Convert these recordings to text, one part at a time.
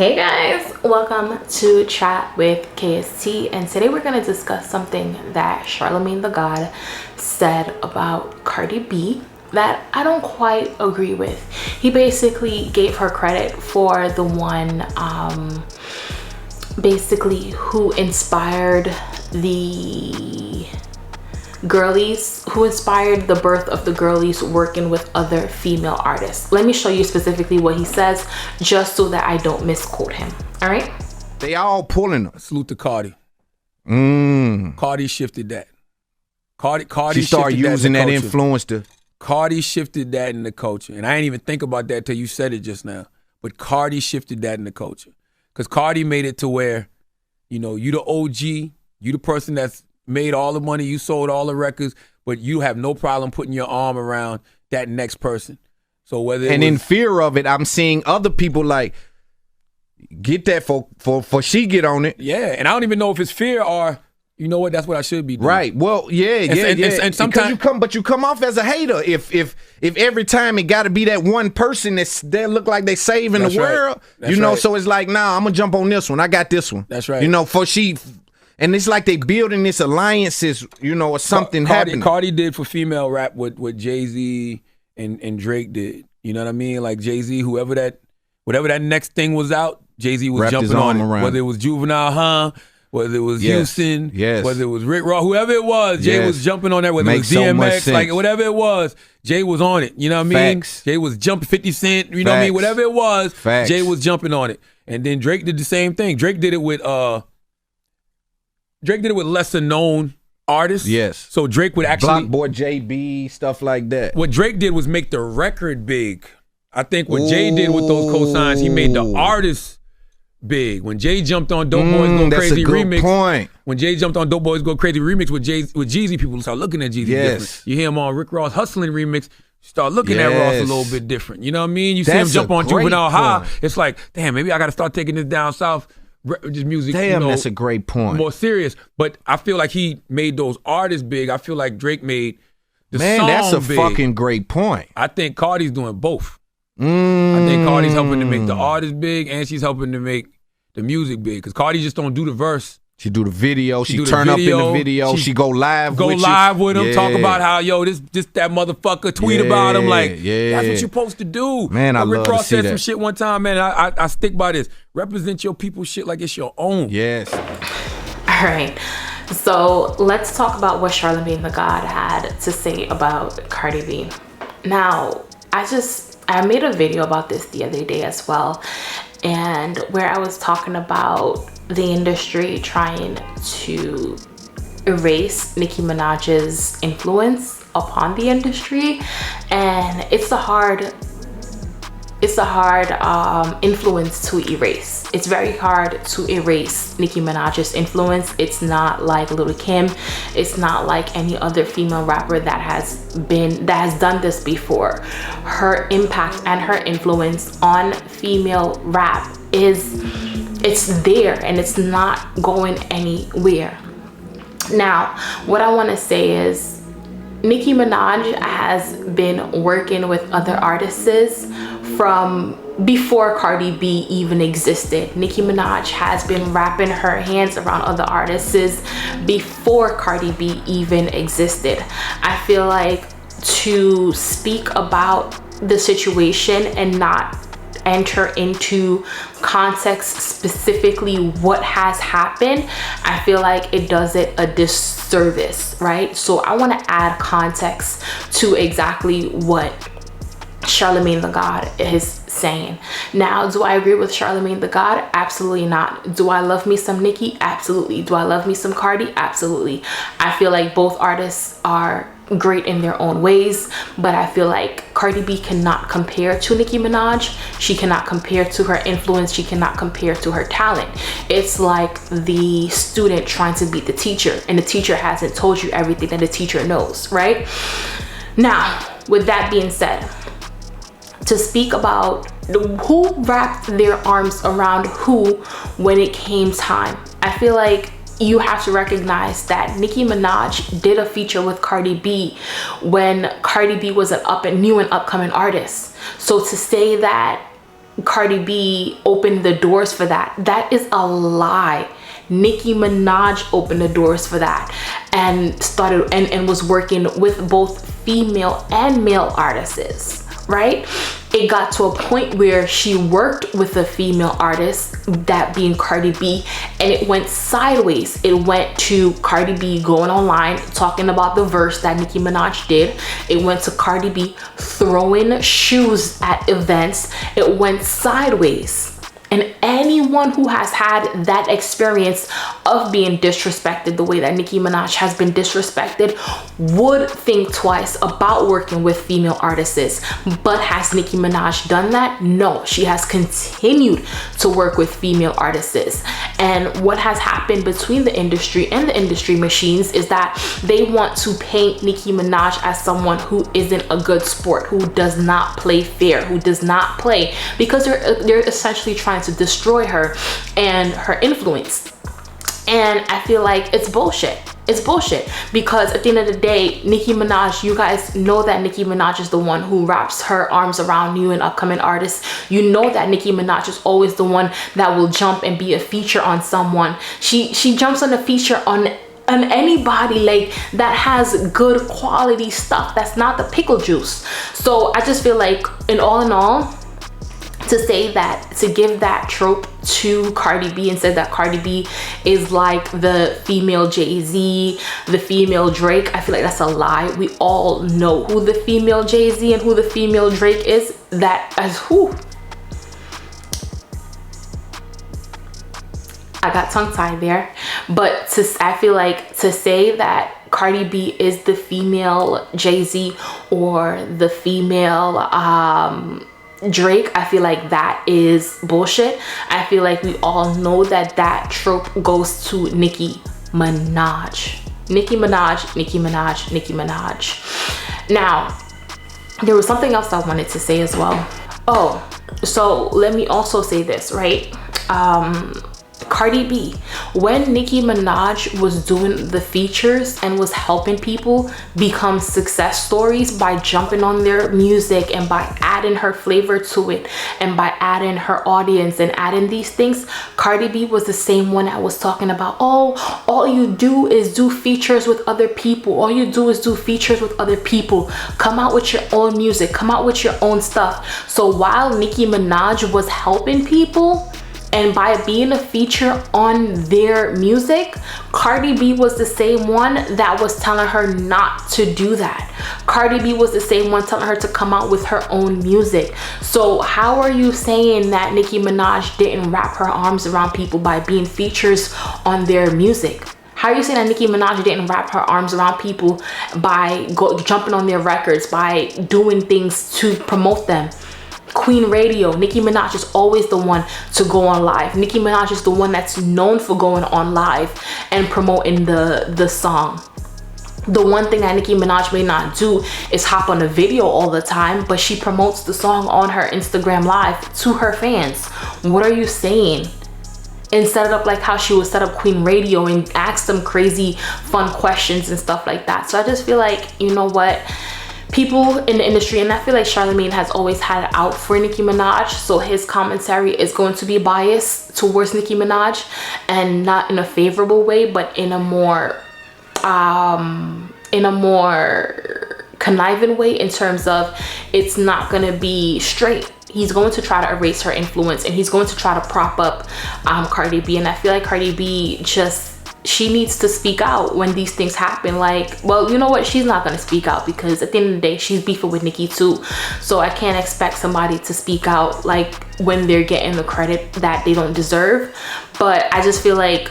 Hey guys, welcome to Chat with KST, and today we're going to discuss something that Charlamagne the God said about Cardi B that I don't quite agree with. He basically gave her credit for the one basically who inspired the girlies, who inspired the birth of the girlies working with other female artists. Let me show you specifically what he says just so that I don't misquote him. All right, they all pulling them. Salute to Cardi. Cardi shifted that. Cardi She started using that influence to. Cardi shifted that in the culture, and I didn't even think about that till you said it just now. But Cardi shifted that in the culture, because Cardi made it to where, you know, you the OG, you the person that's made all the money, you sold all the records, but you have no problem putting your arm around that next person. So whether in fear of it, I'm seeing other people like get that for she get on it. Yeah, and I don't even know if it's fear or, you know what, that's what I should be doing. Right. Well, yeah. And sometimes you come off as a hater if every time it got to be that one person that look like they saving the world. That's you know, right. so it's like, nah, I'm gonna jump on this one. I got this one. That's right. You know, and it's like they building this alliances, you know, or something happening. Cardi did for female rap what Jay-Z and Drake did. You know what I mean? Like Jay-Z, whatever that next thing was out, Jay-Z was Wrapped jumping his on arm it. around. Whether it was Juvenile, whether it was Houston, yes. whether it was Rick Ross, whoever it was, Jay was jumping on that. Whether Makes it was so much DMX, sense. like whatever it was, Jay was on it. You know what I mean? Facts. Jay was jumping 50 Cent, you know what I mean? Whatever it was, Facts. Jay was jumping on it. And then Drake did the same thing. Drake did it with lesser known artists. Yes. So Drake would actually Block Boy JB, stuff like that. what Drake did was make the record big. I think what Jay did with those cosigns, he made the artists big. When Jay jumped on Dope Boys Go That's Crazy a good remix, point. when Jay jumped on Dope Boys Go Crazy remix with Jeezy, people start looking at Jeezy different. You hear him on Rick Ross Hustling remix, start looking at Ross a little bit different. You know what I mean? You see him jump on Juvenile High, it's like, damn, maybe I got to start taking this down south. Just music, Damn, that's a great point. More serious, but I feel like he made those artists big. I feel like Drake made the song that's a big. fucking great point. I think Cardi's doing both. I think Cardi's helping to make the artist big, and she's helping to make the music big. Because Cardi just don't do the verse. She do the video. She do the turn video. up in the video. She go live. Go with live you. with him. Yeah. Talk about how this that motherfucker tweet about him. Like that's what you're supposed to do. Man, I Rick love to Ross see said that. some shit one time, man. I stick by this. Represent your people's shit like it's your own. Yes. all right. So let's talk about what Charlamagne the God had to say about Cardi B. Now, I made a video about this the other day as well, and where I was talking about the industry trying to erase Nicki Minaj's influence upon the industry, and it's a hard influence to erase. It's very hard to erase Nicki Minaj's influence. It's not like Lil Kim. It's not like any other female rapper that has done this before. Her impact and her influence on female rap it's there, and it's not going anywhere. Now, what I want to say is Nicki Minaj has been working with other artists from before Cardi B even existed. Nicki Minaj has been wrapping her hands around other artists before Cardi B even existed. I feel like to speak about the situation and not enter into context specifically what has happened, I feel like it does it a disservice, right? So I want to add context to exactly what Charlamagne the God is saying. Now, do I agree with Charlamagne the God? Absolutely not. Do I love me some Nicki? Absolutely. Do I love me some Cardi? Absolutely. I feel like both artists are great in their own ways, but I feel like Cardi B cannot compare to Nicki Minaj. She cannot compare to her influence. She cannot compare to her talent. It's like the student trying to beat the teacher, and the teacher hasn't told you everything that the teacher knows, right? Now, with that being said, to speak about who wrapped their arms around who when it came time, I feel like you have to recognize that Nicki Minaj did a feature with Cardi B when Cardi B was an new and upcoming artist. So to say that Cardi B opened the doors for that. That is a lie. Nicki Minaj opened the doors for that and started and was working with both female and male artists, right? It got to a point where she worked with a female artist, that being Cardi B, and it went sideways. It went to Cardi B going online talking about the verse that Nicki Minaj did. It went to Cardi B throwing shoes at events. It went sideways. And anyone who has had that experience of being disrespected the way that Nicki Minaj has been disrespected would think twice about working with female artists. But has Nicki Minaj done that? No, she has continued to work with female artists. And what has happened between the industry and the industry machines is that they want to paint Nicki Minaj as someone who isn't a good sport, who does not play fair, who does not play, because they're essentially trying to destroy her and her influence. And I feel like it's bullshit. It's bullshit, because at the end of the day, Nicki Minaj, you guys know that Nicki Minaj is the one who wraps her arms around you and upcoming artists. You know that Nicki Minaj is always the one that will jump and be a feature on someone. She jumps on a feature on anybody like that has good quality stuff, that's not the pickle juice. So I just feel like in all, to say that, to give that trope to Cardi B and say that Cardi B is like the female Jay-Z, the female Drake, I feel like that's a lie. We all know who the female Jay-Z and who the female Drake is. That as who? I got tongue-tied there. But I feel like to say that Cardi B is the female Jay-Z or the female Drake, I feel like that is bullshit. I feel like we all know that that trope goes to Nicki Minaj. Nicki Minaj, Nicki Minaj, Nicki Minaj. Now, there was something else I wanted to say as well. Oh, so let me also say this, right? Cardi B, when Nicki Minaj was doing the features and was helping people become success stories by jumping on their music and by adding her flavor to it and by adding her audience and adding these things, Cardi B was the same one that was talking about, oh, all you do is do features with other people. All you do is do features with other people. Come out with your own music. Come out with your own stuff. So while Nicki Minaj was helping people, and by being a feature on their music, Cardi B was the same one that was telling her not to do that. Cardi B was the same one telling her to come out with her own music. So how are you saying that Nicki Minaj didn't wrap her arms around people by being features on their music? How are you saying that Nicki Minaj didn't wrap her arms around people by jumping on their records, by doing things to promote them? Queen Radio, Nicki Minaj is always the one to go on live. Nicki Minaj is the one that's known for going on live and promoting the song. The one thing that Nicki Minaj may not do is hop on a video all the time, but she promotes the song on her Instagram live to her fans. What are you saying? And set it up like how she would set up Queen Radio and ask them crazy fun questions and stuff like that. So I just feel like, you know what? People in the industry, and I feel like Charlamagne has always had it out for Nicki Minaj, so his commentary is going to be biased towards Nicki Minaj, and not in a favorable way, but in a more conniving way, in terms of it's not gonna be straight. He's going to try to erase her influence, and he's going to try to prop up Cardi B. And I feel like Cardi B she needs to speak out when these things happen. Like, well, you know what? She's not going to speak out, because at the end of the day, she's beefing with Nicki too. So I can't expect somebody to speak out like when they're getting the credit that they don't deserve. But I just feel like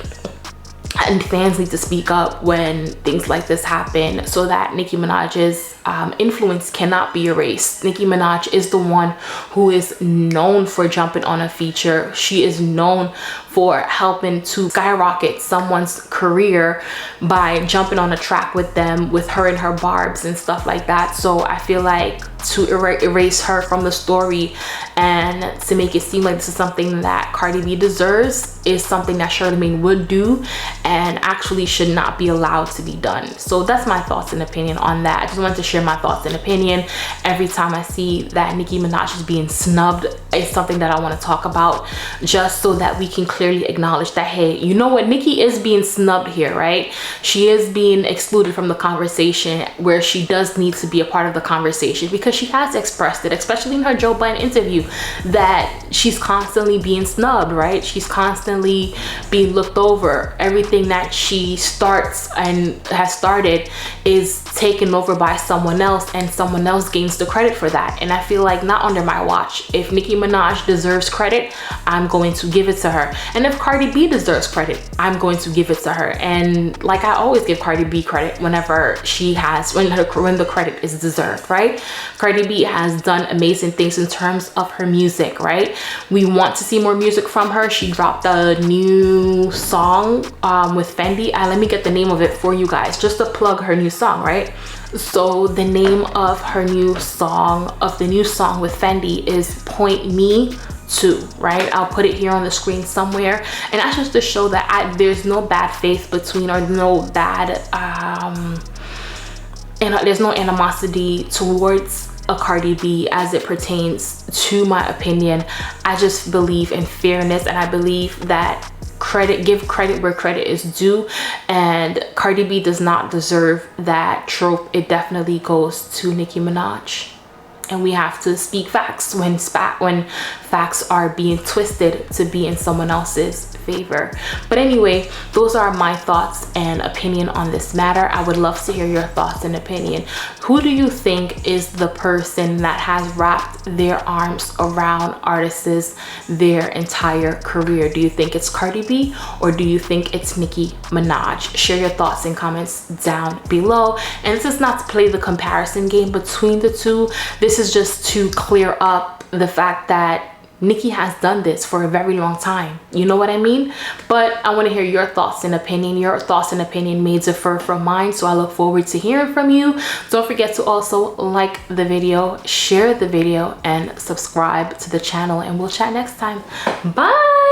fans need to speak up when things like this happen, so that Nicki Minaj's influence cannot be erased. Nicki Minaj is the one who is known for jumping on a feature. She is known for helping to skyrocket someone's career by jumping on a track with them, with her and her barbs and stuff like that. So I feel like to erase her from the story and to make it seem like this is something that Cardi B deserves is something that Charlamagne would do and actually should not be allowed to be done. So that's my thoughts and opinion on that. I just wanted to share my thoughts and opinion. Every time I see that Nicki Minaj is being snubbed, it's something that I want to talk about, just so that we can clearly acknowledge that, hey, you know what, Nicki is being snubbed here, right? She is being excluded from the conversation where she does need to be a part of the conversation, because she has expressed it, especially in her Joe Budden interview, that she's constantly being snubbed, right? She's constantly being looked over. Everything that she starts and has started is taken over by someone else, and someone else gains the credit for that. And I feel like not under my watch. If Nicki Minaj deserves credit, I'm going to give it to her. And if Cardi B deserves credit, I'm going to give it to her. And like I always give Cardi B credit whenever she has, when the credit is deserved, right? Cardi B has done amazing things in terms of her music, right? We want to see more music from her. She dropped a new song with Fendi. Let me get the name of it for you guys, just to plug her new song, right? So the name of her new song, with Fendi, is Point Me To, right? I'll put it here on the screen somewhere. And that's just to show that there's no bad faith between, or no bad and there's no animosity towards a Cardi B as it pertains to my opinion. I just believe in fairness, and I believe that give credit where credit is due, and Cardi B does not deserve that trope. It definitely goes to Nicki Minaj. And we have to speak facts when facts are being twisted to be in someone else's favor. But anyway, those are my thoughts and opinion on this matter. I would love to hear your thoughts and opinion. Who do you think is the person that has wrapped their arms around artists their entire career? Do you think it's Cardi B, or do you think it's Nicki Minaj? Share your thoughts and comments down below. And this is not to play the comparison game between the two. This is just to clear up the fact that Nicki has done this for a very long time. You know what I mean? But I want to hear your thoughts and opinion. Your thoughts and opinion may differ from mine, so I look forward to hearing from you. Don't forget to also like the video, share the video, and subscribe to the channel. And we'll chat next time. Bye!